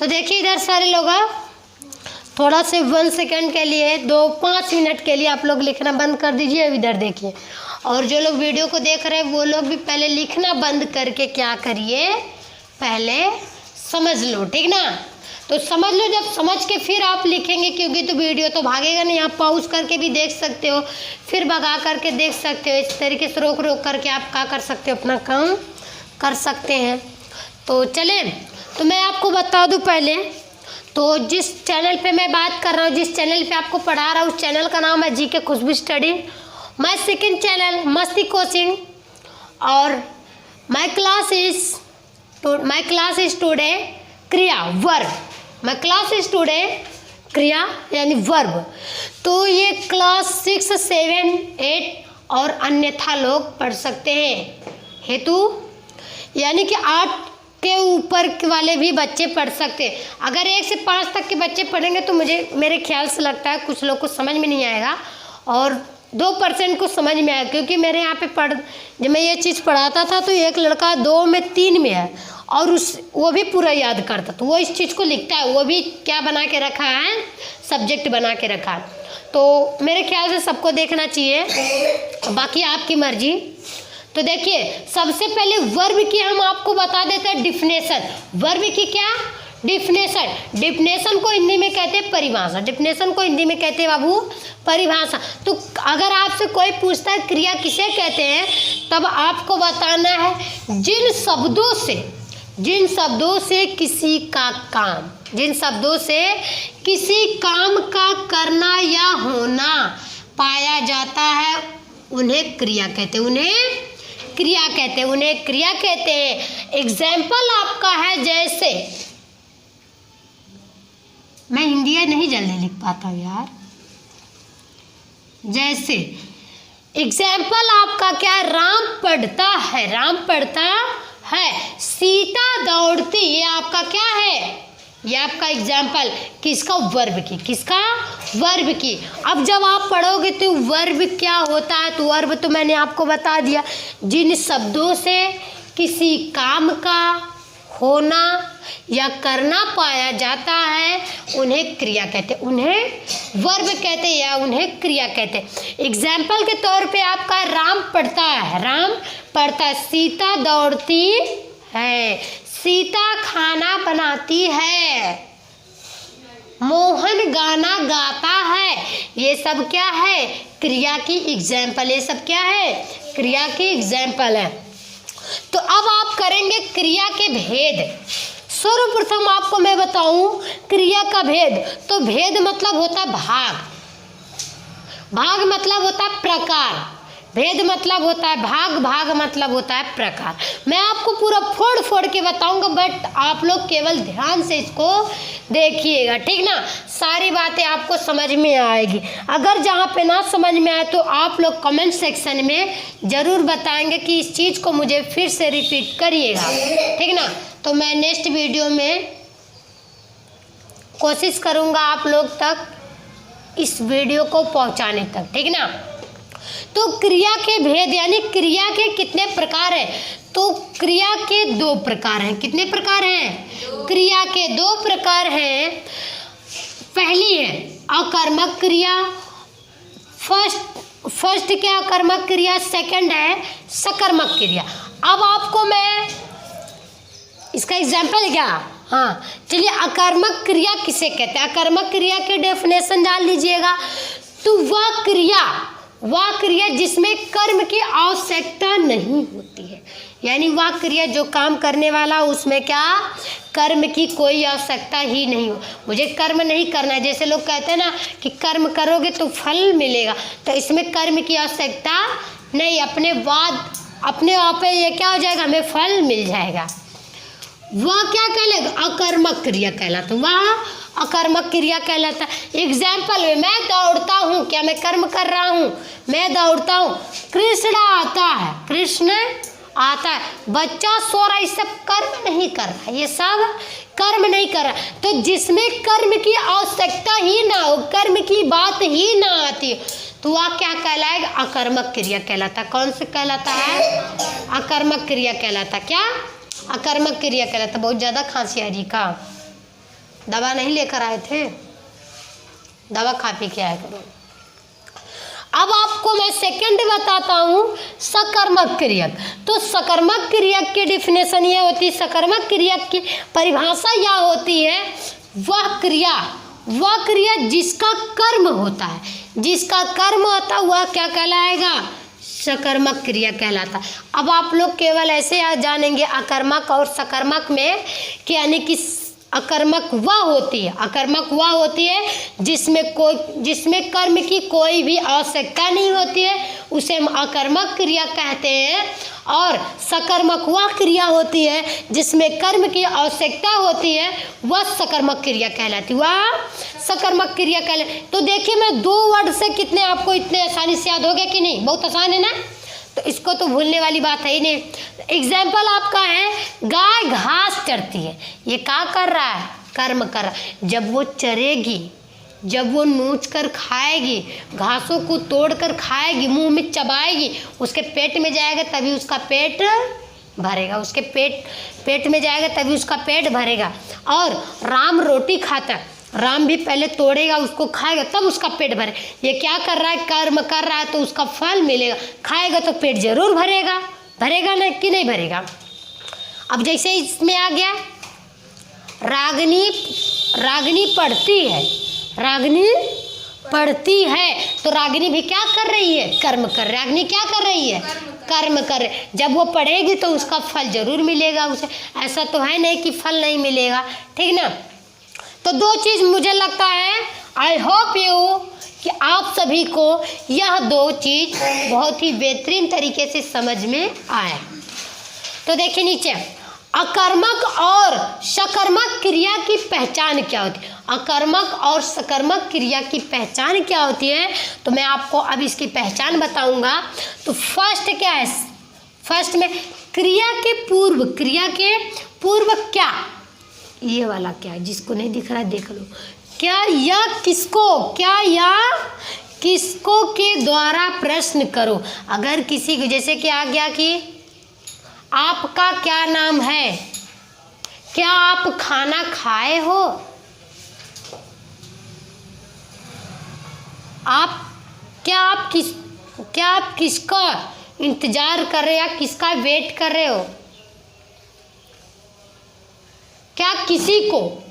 तो देखिए इधर सारे लोग थोड़ा से 1 सेकंड के लिए 5 मिनट के लिए आप लोग लिखना बंद कर दीजिए। अब इधर देखिए, और जो लोग वीडियो को देख रहे हैं वो लोग भी पहले लिखना बंद करके क्या करिए, पहले समझ लो, ठीक ना। तो समझ लो, जब समझ के फिर आप लिखेंगे, क्योंकि तो वीडियो तो भागेगा नहीं। आप पॉज करके भी देख सकते हो, फिर भगा करके देख सकते हो। इस तरीके से रोक रोक करके आप क्या कर सकते हो, अपना काम कर सकते हैं। तो चले, तो मैं आपको बता दूं पहले, तो जिस चैनल पे मैं बात कर रहा हूँ, जिस चैनल पे आपको पढ़ा रहा हूँ, उस चैनल का नाम है GK Khushboo study. My second channel Masti coaching, और माय क्लास इज टुडे क्रिया verb. My class is today क्रिया यानी वर्ब। तो ये क्लास 6, 7, 8 और अन्यथा लोग पढ़ सकते हैं। हेतु यानी कि 8 के ऊपर वाले भी बच्चे पढ़ सकते हैं। अगर 1 से 5 तक के बच्चे पढ़ेंगे तो मेरे ख्याल से लगता है कुछ लोग को समझ में नहीं आएगा, और 2% को समझ में आएगा। क्योंकि मेरे यहाँ पे जब मैं ये चीज़ पढ़ाता था तो एक लड़का 2 में 3 में है, और वो भी पूरा याद करता, तो वो इस चीज़ को लिखता है। वो भी क्या बना के रखा है, सब्जेक्ट बना के रखा है। तो मेरे ख्याल से सबको देखना चाहिए, बाकी आपकी मर्जी। तो देखिए, सबसे पहले वर्ब की हम आपको बता देते हैं डिफिनेशन। वर्ब की क्या डिफिनेशन? डिफिनेशन को हिंदी में कहते हैं परिभाषा। डिफिनेशन को हिंदी में कहते हैं बाबू परिभाषा। तो अगर आपसे कोई पूछता है क्रिया किसे कहते हैं, तब आपको बताना है जिन शब्दों से किसी का काम, जिन शब्दों से किसी काम का करना या होना पाया जाता है, उन्हें क्रिया कहते हैं। उन्हें क्रिया कहते हैं। एग्जाम्पल आपका है, जैसे मैं हिंदी नहीं जल्दी लिख पाता हूँ यार। जैसे एग्जाम्पल आपका क्या, राम पढ़ता है, सीता दौड़ती, ये आपका क्या है, ये आपका एग्जाम्पल किसका, वर्ब की। अब जब आप पढ़ोगे तो वर्ब क्या होता है, तो वर्ब तो मैंने आपको बता दिया, जिन शब्दों से किसी काम का होना या करना पाया जाता है उन्हें क्रिया कहते हैं, उन्हें वर्ब कहते हैं या उन्हें क्रिया कहते हैं। एग्जाम्पल के तौर पे आपका राम पढ़ता है, सीता दौड़ती है, सीता खाना बनाती है, मोहन गाना गाता है। ये सब क्या है, क्रिया की एग्जाम्पल। ये सब क्या है, क्रिया की एग्जाम्पल है। तो अब आप करेंगे क्रिया के भेद। सर्वप्रथम आपको मैं बताऊं क्रिया का भेद। तो भेद मतलब होता है भाग मतलब होता है प्रकार, भेद मतलब होता है भाग मतलब होता है प्रकार। मैं आपको पूरा फोड़ के बताऊंगा, बट आप लोग केवल ध्यान से इसको देखिएगा, ठीक ना। सारी बातें आपको समझ में आएगी। अगर जहाँ पे ना समझ में आए तो आप लोग कमेंट सेक्शन में ज़रूर बताएंगे कि इस चीज़ को मुझे फिर से रिपीट करिएगा, ठीक ना। तो मैं नेक्स्ट वीडियो में कोशिश करूँगा आप लोग तक इस वीडियो को पहुँचाने तक, ठीक ना। तो क्रिया के भेद यानी क्रिया के कितने प्रकार हैं, तो क्रिया के 2 प्रकार हैं। कितने प्रकार हैं, क्रिया के 2 प्रकार हैं। पहली है अकर्मक क्रिया, फर्स्ट क्या अकर्मक क्रिया, सेकंड है सकर्मक क्रिया। अब आपको मैं इसका एग्जाम्पल क्या, हाँ चलिए, अकर्मक क्रिया किसे कहते हैं। अकर्मक क्रिया के डेफिनेशन डाल लीजिएगा। तो वह क्रिया जिसमें कर्म की आवश्यकता नहीं होती है, यानी वह क्रिया जो काम करने वाला उसमें क्या कर्म की कोई आवश्यकता ही नहीं हो। मुझे कर्म नहीं करना है, जैसे लोग कहते हैं ना कि कर्म करोगे तो फल मिलेगा, तो इसमें कर्म की आवश्यकता नहीं, अपने आप ये क्या हो जाएगा, हमें फल मिल जाएगा। वह क्या कहलाएगा, अकर्मक क्रिया कहलाता, वह अकर्मक क्रिया कहलाता। एग्जाम्पल में मैं दौड़ता हूँ, क्या मैं कर्म कर रहा हूँ, मैं दौड़ता हूँ। कृष्ण आता है, बच्चा सो रहा है, ये सब कर्म नहीं कर रहा, ये सब कर्म नहीं कर रहा। तो जिसमें कर्म की आवश्यकता ही ना हो, कर्म की बात ही ना आती, तो वह क्या कहलाएगा, अकर्मक क्रिया कहलाता। कौन से कहलाता है, अकर्मक क्रिया कहलाता। क्या अकर्मक क्रिया कहलाता। बहुत ज़्यादा खांसी आ रही का। दवा नहीं लेकर आए थे? दवा खा पी के आया करो। अब आपको मैं सेकंड बताता हूँ, सकर्मक क्रियक। तो सकर्मक क्रियक की डिफिनेशन ये होती है, सकर्मक क्रियक की परिभाषा यह होती है, वह क्रिया जिसका कर्म होता है, जिसका कर्म होता है वह क्या कहलाएगा? सकर्मक क्रिया कहलाता है। अब आप लोग केवल ऐसे जानेंगे अकर्मक और सकर्मक में कि यानी कि अकर्मक वह होती है जिसमें कर्म की कोई भी आवश्यकता नहीं होती है, उसे हम अकर्मक क्रिया कहते हैं। और सकर्मक वह क्रिया होती है जिसमें कर्म की आवश्यकता होती है, वह सकर्मक क्रिया कहलाती है, वह सकर्मक क्रिया कहलाती। तो देखिए मैं 2 वर्ड से कितने आपको इतने आसानी से याद हो गया कि नहीं? बहुत आसान है ना, तो इसको तो भूलने वाली बात है ही नहीं। एग्जाम्पल आपका है, गाय घास चरती है, ये क्या कर रहा है? कर्म कर रहा है। जब वो चरेगी, जब वो नोच कर खाएगी, घासों को तोड़ कर खाएगी, मुंह में चबाएगी, उसके पेट में जाएगा तभी उसका पेट भरेगा, उसके पेट में जाएगा तभी उसका पेट भरेगा। और राम रोटी खाता है, राम भी पहले तोड़ेगा, उसको खाएगा, तब उसका पेट भरे। ये क्या कर रहा है? कर्म कर रहा है, तो उसका फल मिलेगा, खाएगा तो पेट जरूर भरेगा ना कि नहीं भरेगा? अब जैसे इसमें आ गया, रागिनी पढ़ती है, तो रागिनी भी क्या कर रही है? कर्म कर। रागिनी क्या कर रही है? कर्म कर। जब वो पढ़ेगी तो उसका फल जरूर मिलेगा उसे, ऐसा तो है नहीं कि फल नहीं मिलेगा, ठीक ना? तो 2 चीज़ मुझे लगता है, आई होप कि आप सभी को यह 2 चीज़ बहुत ही बेहतरीन तरीके से समझ में आए। तो देखिए नीचे, अकर्मक और सकर्मक क्रिया की पहचान क्या होती है? अकर्मक और सकर्मक क्रिया की पहचान क्या होती है? तो मैं आपको अब इसकी पहचान बताऊंगा। तो फर्स्ट क्या है? फर्स्ट में क्रिया के पूर्व क्या, ये वाला क्या है, जिसको नहीं दिख रहा है देख लो। क्या या किसको के द्वारा प्रश्न करो। अगर किसी को, जैसे कि आ गया कि आपका क्या नाम है, क्या आप खाना खाए हो, आप किसका इंतजार कर रहे हो या किसका वेट कर रहे हो, क्या किसी को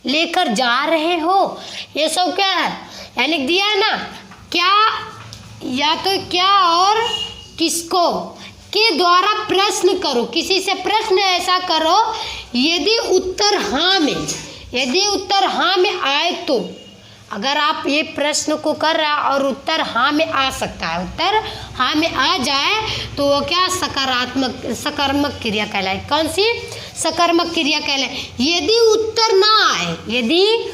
लेकर जा रहे हो, ये सब क्या है? यानी दिया है ना, क्या या तो क्या और किसको के द्वारा प्रश्न करो, किसी से प्रश्न ऐसा करो, यदि उत्तर हाँ में आए तो। अगर आप ये प्रश्न को कर रहा है और उत्तर हाँ में आ सकता है, उत्तर हाँ में आ जाए तो वो क्या? सकर्मक क्रिया कहलाए। कौन सी? सकर्मक क्रिया कहलाए। यदि उत्तर ना आए, यदि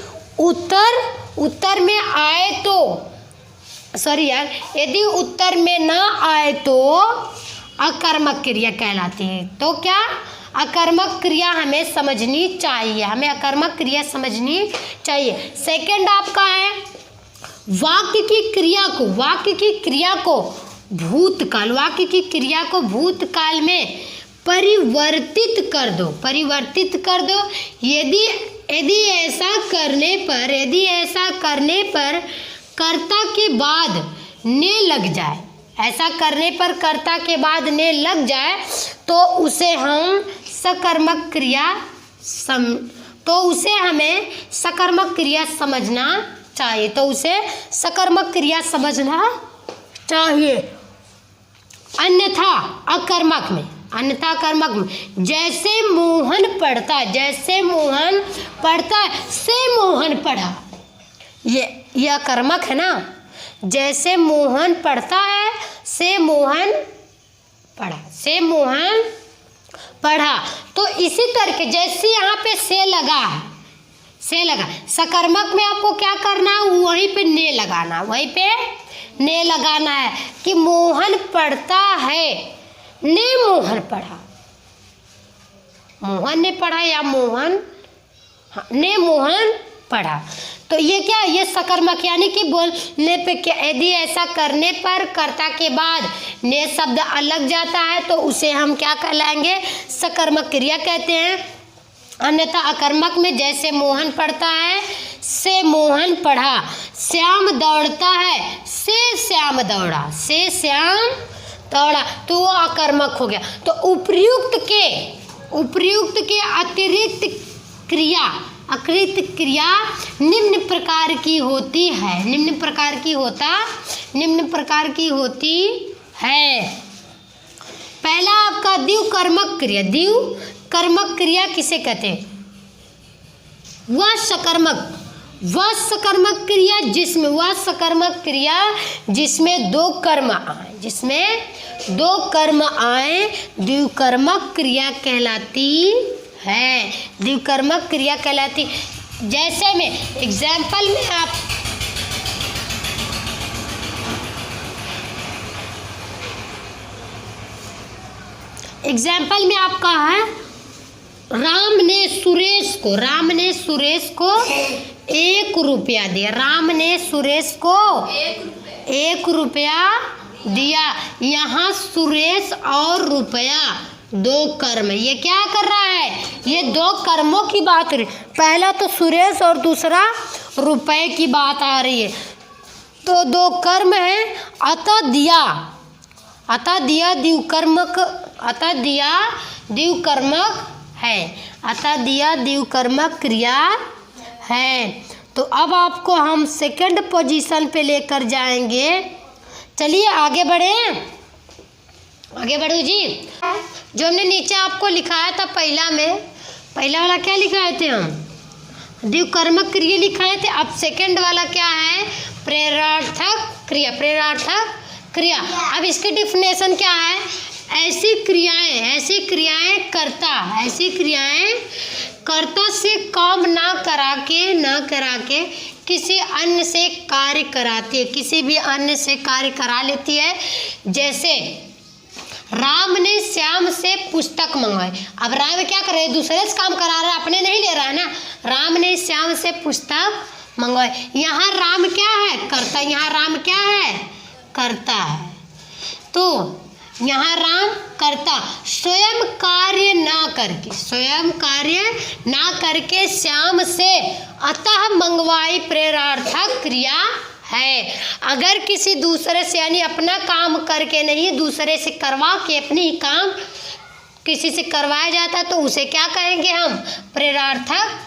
उत्तर में आए तो, यदि उत्तर में ना आए तो अकर्मक क्रिया कहलाती है। तो क्या? अकर्मक क्रिया हमें समझनी चाहिए, हमें अकर्मक क्रिया समझनी चाहिए। सेकंड आपका है, वाक्य की क्रिया को भूतकाल में परिवर्तित कर दो। यदि ऐसा करने पर कर्ता के बाद ने लग जाए, ऐसा करने पर कर्ता के बाद ने लग जाए तो उसे हम सकर्मक क्रिया हमें सकर्मक क्रिया समझना चाहिए, तो उसे सकर्मक क्रिया समझना चाहिए। अन्यथा अकर्मक में, जैसे मोहन पढ़ता है, से मोहन पढ़ा, ये अकर्मक है ना। जैसे मोहन पढ़ता है, से मोहन पढ़ा, तो इसी तरह जैसे यहाँ पे से लगा, सकर्मक में आपको क्या करना है? वहीं पे ने लगाना है कि मोहन पढ़ता है, ने मोहन पढ़ा, मोहन ने पढ़ा या ने मोहन पढ़ा। तो ये क्या? ये सकर्मक, यानी कि बोलने पे क्या, यदि ऐसा करने पर कर्ता के बाद ने शब्द अलग जाता है तो उसे हम क्या कहलाएंगे? सकर्मक क्रिया कहते हैं। अन्यथा अकर्मक में जैसे मोहन पढ़ता है से मोहन पढ़ा, श्याम दौड़ता है से श्याम दौड़ा, से श्याम दौड़ा, तो वो अकर्मक हो गया। तो उपर्युक्त के अतिरिक्त क्रिया निम्न प्रकार की होती है, निम्न प्रकार की होती है। पहला आपका द्विकर्मक क्रिया। द्विकर्मक क्रिया किसे कहते हैं? वह सकर्मक क्रिया जिसमें दो कर्म आए, द्विकर्मक क्रिया कहलाती है, द्विकर्मक क्रिया कहलाती। जैसे में एग्जाम्पल में आपका है, राम ने सुरेश को 1 रुपया दिया, राम ने सुरेश को 1 रुपया दिया। यहाँ सुरेश और रुपया दो कर्म, ये क्या कर रहा है? ये दो कर्मों की बात रही। पहला तो सुरेश और दूसरा रुपए की बात आ रही है, तो दो कर्म है। अतः दिया द्विकर्मक क्रिया है। तो अब आपको हम सेकंड पोजीशन पे लेकर जाएंगे। चलिए आगे बढ़ो जी। जो हमने नीचे आपको लिखाया था पहला वाला क्या लिखाए थे हम? द्विकर्मक क्रिया लिखाए थे। अब सेकंड वाला क्या है? प्रेरणार्थक क्रिया। अब इसकी डिफिनेशन क्या है? ऐसी क्रियाएं कर्ता से काम ना करा के किसी अन्य से कार्य कराती है, किसी भी अन्य से कार्य करा लेती है। जैसे राम ने श्याम से पुस्तक मंगवाई। अब राम क्या कर रहे हैं? दूसरे से काम करा रहा है, अपने नहीं ले रहा है ना। राम ने श्याम से पुस्तक मंगवाई। यहाँ राम क्या है? कर्ता। यहाँ राम क्या है? कर्ता है। तो यहाँ राम कर्ता स्वयं कार्य ना करके श्याम से अतः मंगवाई प्रेरणार्थक क्रिया है। अगर किसी दूसरे से यानी अपना काम करके नहीं, दूसरे से करवा के अपनी ही काम किसी से करवाया जाता है तो उसे क्या कहेंगे हम? प्रेरणार्थक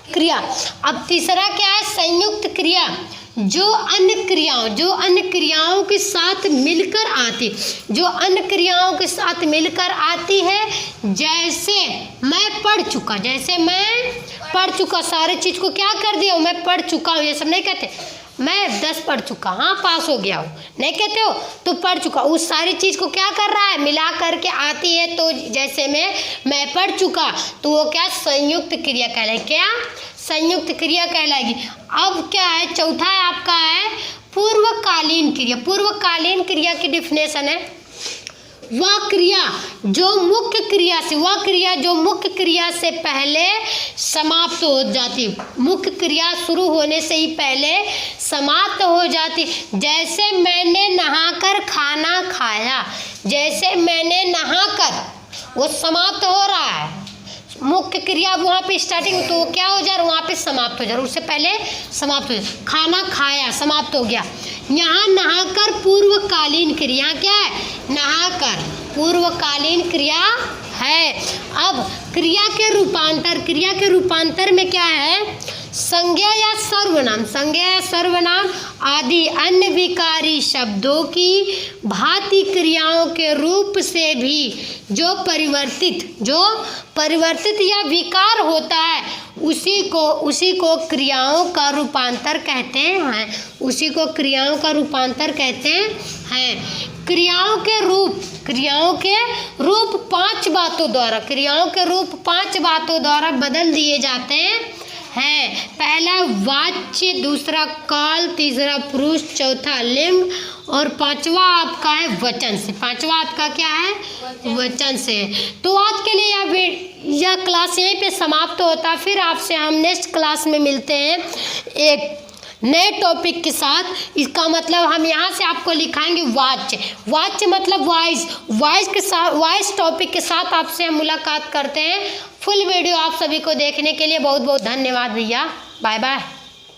क्रिया। अब तीसरा क्या है? संयुक्त क्रिया। जो अन्य क्रियाओं के साथ मिलकर आती है। जैसे मैं पढ़ चुका, सारे चीज़ को क्या कर दिया? मैं पढ़ चुका हूँ। ये सब नहीं कहते। मैं 10 पढ़ चुका, हाँ पास हो गया हूँ, नहीं कहते हो। तो पढ़ चुका, उस सारी चीज़ को क्या कर रहा है? मिला करके आती है। तो जैसे मैं पढ़ चुका, तो वो क्या? संयुक्त क्रिया कहलाएगी। क्या? संयुक्त क्रिया कहलाएगी। अब क्या है? चौथा है आपका है पूर्वकालीन क्रिया। पूर्वकालीन क्रिया की डिफिनेशन है वह क्रिया जो मुख्य क्रिया से पहले समाप्त हो जाती। मुख्य क्रिया शुरू होने से ही पहले समाप्त हो जाती। जैसे मैंने नहाकर खाना खाया, वो समाप्त हो रहा है। मुख्य क्रिया वहाँ पे स्टार्टिंग, तो क्या हो जा रहा है? वहाँ पे समाप्त हो जा रहा है, उससे पहले समाप्त हो जा। खाना खाया, समाप्त हो गया। यहाँ नहाकर पूर्वकालीन क्रिया क्या है? नहाकर पूर्वकालीन क्रिया है। अब क्रिया के रूपांतर में क्या है? संज्ञा या सर्वनाम आदि अन्य विकारी शब्दों की भांति क्रियाओं के रूप से भी जो परिवर्तित या विकार होता है, उसी को क्रियाओं का रूपांतर कहते हैं। क्रियाओं के रूप 5 बातों द्वारा बदल दिए जाते हैं। पहला वाच्य, दूसरा काल, तीसरा पुरुष, चौथा लिंग और पांचवा आपका है वचन से। क्या है? वचन से। तो आज के लिए यह क्लास यहीं पे समाप्त होता है। फिर आपसे हम नेक्स्ट क्लास में मिलते हैं एक नए टॉपिक के साथ। इसका मतलब हम यहाँ से आपको लिखाएंगे वाच्य मतलब वॉइस टॉपिक के साथ आपसे हम मुलाकात करते हैं। फुल वीडियो आप सभी को देखने के लिए बहुत बहुत धन्यवाद भैया। Bye bye.